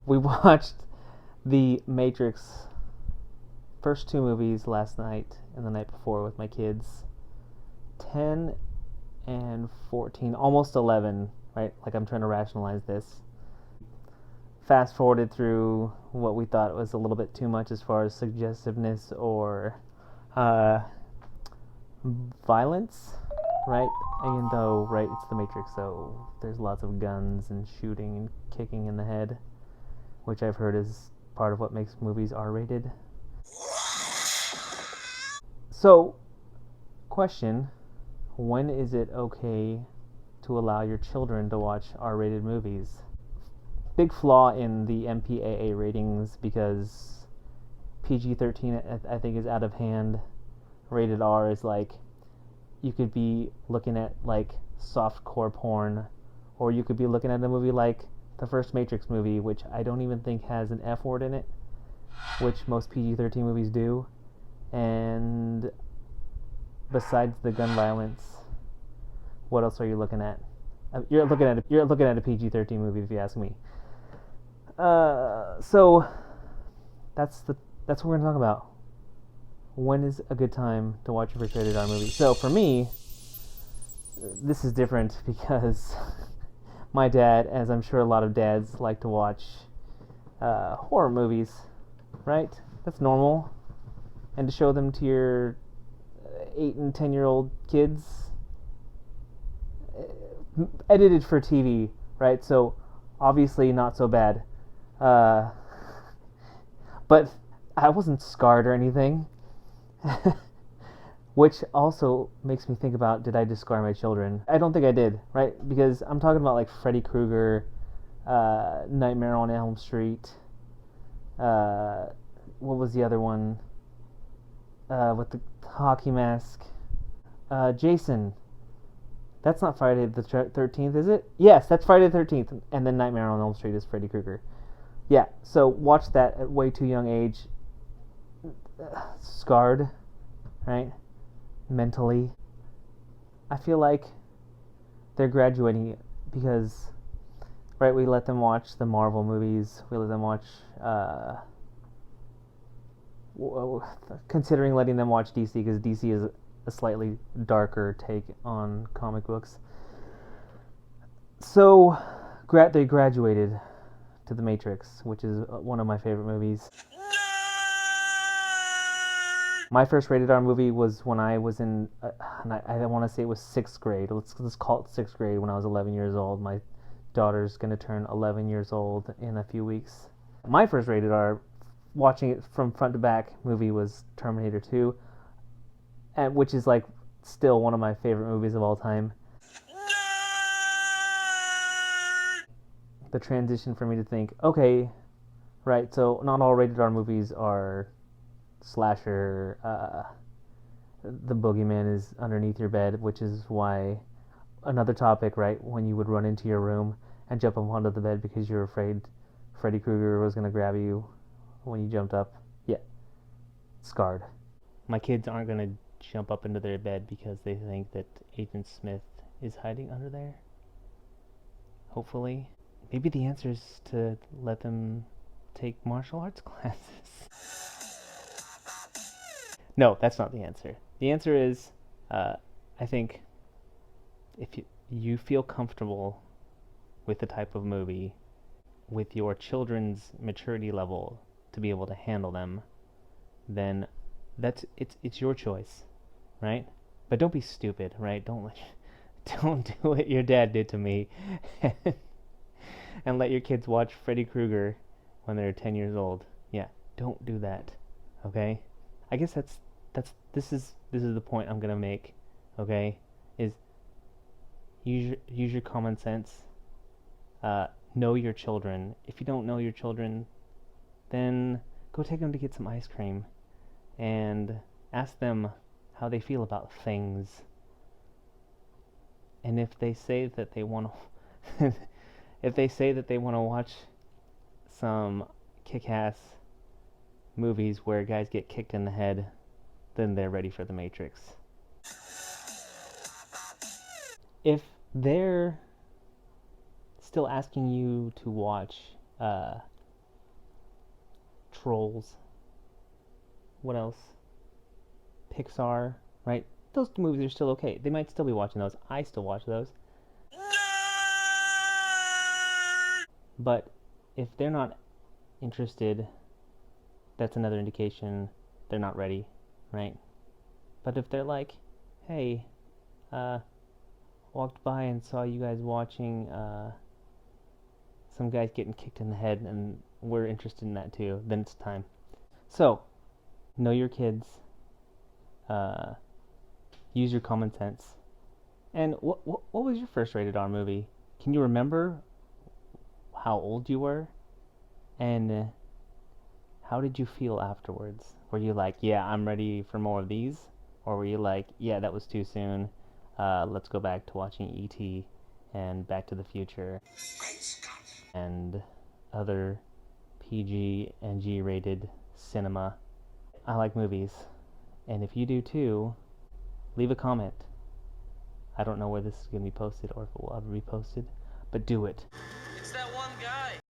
We watched the Matrix first two movies last night and the night before with my kids. 10 and 14, almost 11, right? Like I'm trying to rationalize this. Fast forwarded through what we thought was a little bit too much as far as suggestiveness or violence, right? Even though, right, it's the Matrix, so there's lots of guns and shooting and kicking in the head, which I've heard is part of what makes movies R-rated. So, question, when is it okay to allow your children to watch R-rated movies? Big flaw in the MPAA ratings because PG-13 I think is out of hand. Rated R is like, you could be looking at like softcore porn, or you could be looking at a movie like the first Matrix movie, which I don't even think has an F word in it, which most PG-13 movies do. And besides the gun violence, what else are you looking at? You're looking at a PG-13 movie, if you ask me. So that's what we're gonna talk about. When is a good time to watch a first rated R movie? So for me, this is different because my dad, as I'm sure a lot of dads like to watch horror movies, right? That's normal. And to show them to your 8 and 10-year-old kids, edited for TV, right? So obviously not so bad. But I wasn't scarred or anything. Which also makes me think about, did I just scar my children? I don't think I did, right? Because I'm talking about like Freddy Krueger, Nightmare on Elm Street, what was the other one? With the hockey mask. Jason. That's not Friday the 13th, is it? Yes, that's Friday the 13th, and then Nightmare on Elm Street is Freddy Krueger. Yeah, so watch that at way too young age. Scarred, right? Mentally. I feel like they're graduating because, right, we let them watch the Marvel movies. We let them watch, considering letting them watch DC because DC is a slightly darker take on comic books. So, they graduated to The Matrix, which is one of my favorite movies. My first rated R movie was when I was in, I want to say it was 6th grade. Let's call it 6th grade when I was 11 years old. My daughter's going to turn 11 years old in a few weeks. My first rated R, watching it from front to back movie, was Terminator 2, which is like still one of my favorite movies of all time. The transition for me to think, okay, right, so not all rated R movies are slasher. The boogeyman is underneath your bed, which is why another topic, right, when you would run into your room and jump up onto the bed because you were afraid Freddy Krueger was going to grab you when you jumped up. Yeah, scarred. My kids aren't going to jump up into their bed because they think that Agent Smith is hiding under there. Hopefully. Maybe the answer is to let them take martial arts classes. No, that's not the answer. The answer is, I think, if you feel comfortable with the type of movie, with your children's maturity level to be able to handle them, then it's your choice, right? But don't be stupid, right? Don't do what your dad did to me, and let your kids watch Freddy Krueger when they're 10 years old. Yeah, don't do that. Okay? I guess this is the point I'm gonna make. Okay, is use your common sense. Know your children. If you don't know your children, then go take them to get some ice cream, and ask them how they feel about things. And if they say that they want to, if they say that they want to watch some kick-ass movies where guys get kicked in the head, then they're ready for The Matrix. If they're still asking you to watch uh, Trolls. What else? Pixar, right? Those movies are still okay. They might still be watching those. I still watch those. But if they're not interested, that's another indication they're not ready, right? But if they're like, hey, walked by and saw you guys watching some guys getting kicked in the head and we're interested in that too, then it's time. So, know your kids, uh, use your common sense. And what was your first rated R movie? Can you remember how old you were? And how did you feel afterwards? Were you like, yeah, I'm ready for more of these? Or were you like, yeah, that was too soon. Let's go back to watching E.T. and Back to the Future and other PG and G rated cinema. I like movies. And if you do too, leave a comment. I don't know where this is going to be posted or if it will ever be posted, but do it. It's that one guy.